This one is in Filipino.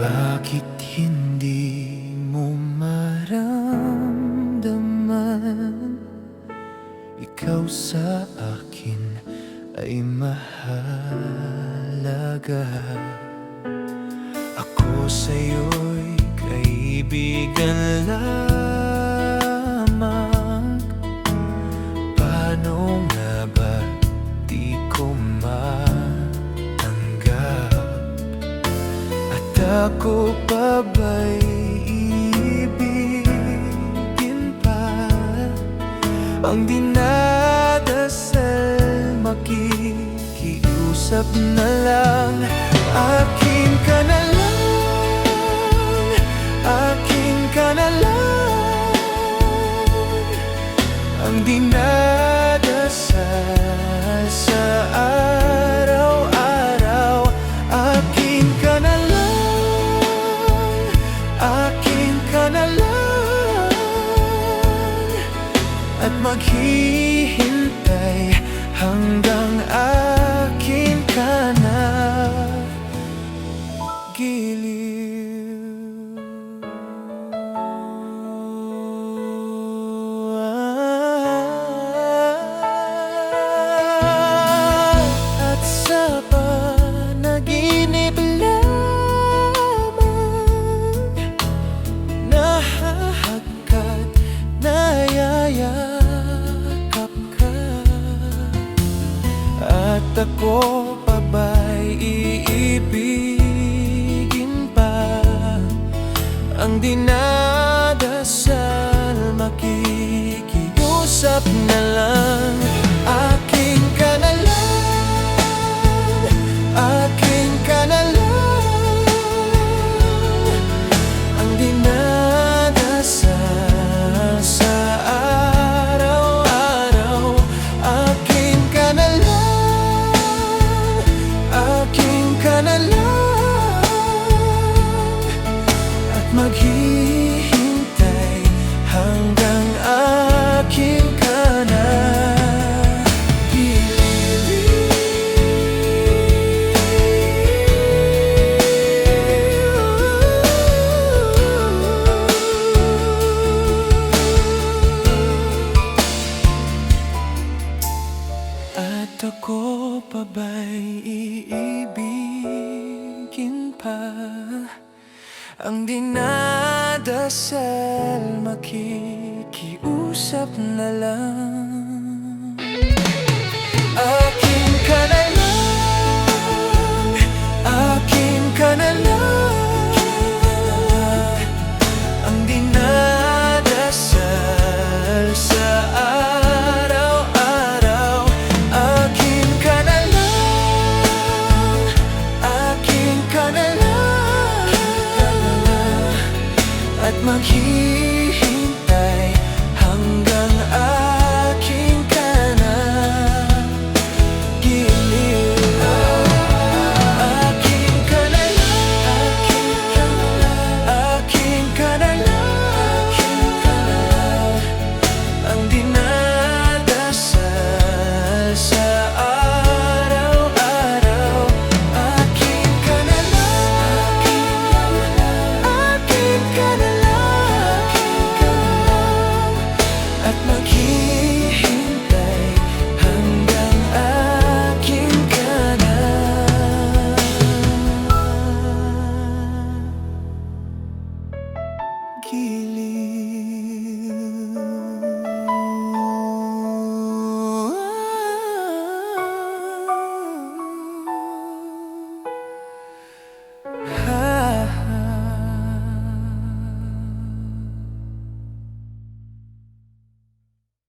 Bakit hindi mo maramdaman? Ikaw sa akin ay mahalaga. Ako sa'yo'y kaibigan lamang. Paano nga ba di ko matanggap? At ako pa ba'y iibigin pa? Ang dinadasal, makikiusap na lang. Akin ka na lang, akin ka na lang. Ang dinadasal sa araw-araw. Akin ka na lang, akin ka na lang. At maghihintay hanggang akin ka na. At sa panaginip lamang, nahahagkat, nayayakap ka. At ako pa ba'y iibigin pa? Ang dinadasal, makikiusap na lang. Akin ka na lang, akin ka na lang. Ang dinadasal sa araw-araw. Akin ka na lang, akin ka na lang. At maghihintay hanggang akin ka na. At ako pa ba'y iibigin pa? Ang dinadasal, makikiusap na lang. Akin ka na lang, akin ka na lang. Ang dinadasal sa araw-araw. Akin ka na lang, akin ka na lang. At maghihintay hanggang akin ka na. Giliw. Akin ka na lang, akin ka na lang. Ang dinadasal sa araw-araw. Akin ka na lang, akin ka na lang. At maghihintay hanggang akin ka na. Giliw.